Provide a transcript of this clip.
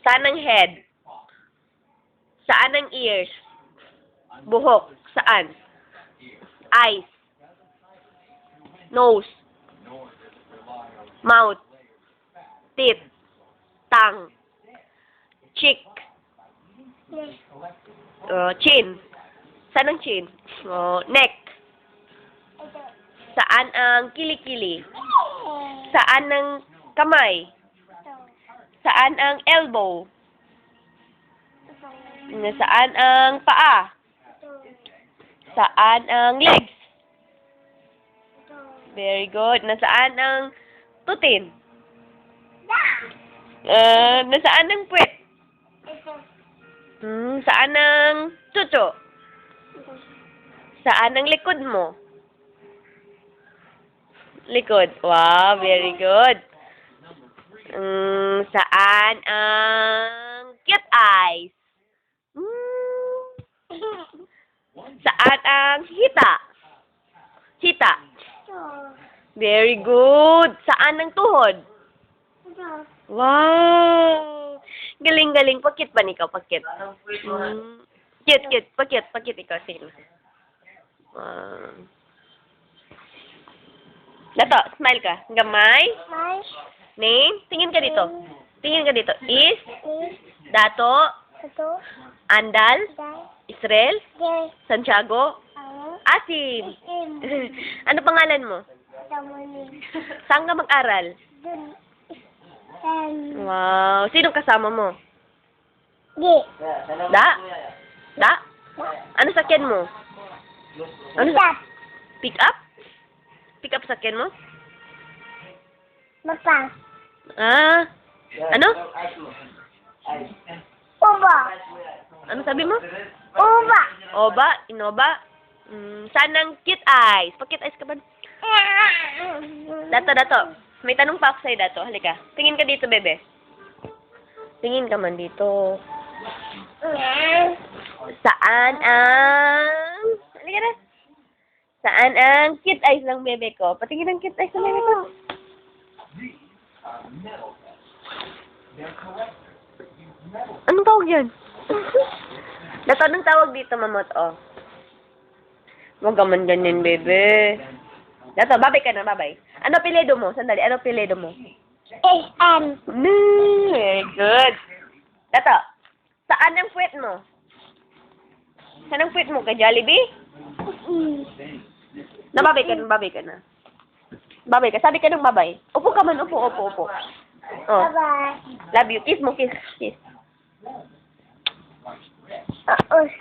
Saan ang head? Saan ang ears? Buhok. Saan? Eyes. Nose. Mouth. Teeth. Tongue. Cheek. Chin. Saan ang chin? Neck. Saan ang kilikili? Saan ang kamay? Saan ang elbow? Saan ang paa? Saan ang legs? Very good. Nasaan ang tutin? Nasaan ang puwet? Saan ang tuto? Saan ang likod mo? Likod. Wow, very good. Saan ang cute eyes? Saan ang hita? Hita. Very good. Saan ang tuhod? Wow. Galing-galing. Pakit ba nikaw? Pakit. Cute. Pakit ikaw. Sige. Wow. Dato, smile ka. Gamay. Name. Tingin ka dito. Is. Dato. Andal. Israel. Santiago. Asim. Ano pangalan mo? Saan ka mag-aral? Wow. Sino kasama mo? Da? Ano sakyan mo? Pick up? Pick up sakyan mo? Ano? Ano sabi mo? Oba? Inoba? Saan ang cute eyes? Pa-cute eyes ka ba? Dato. May tanong pa ako sa'yo, Dato. Halika. Tingin ka dito, bebe. Tingin ka man dito. Saan ang... Halika na. Saan ang cute eyes ng bebe ko? Patingin ang cute eyes ng bebe ko. Anong tawag yan? Dato, anong tawag dito, mamot, oh? Huwag ka man ganyan, bebe. Dato, babay ka na, babay. Ano piledo mo? Sandali, ano piledo mo? Very good. Dato, saan ang puwet mo? Saan ang puwet mo? Kay Jollibee? Babay ka na. Babay ka. Sabi ka ng babay. Upo ka man, upo. Oh. Bye-bye. Love you. Kiss mo, kiss.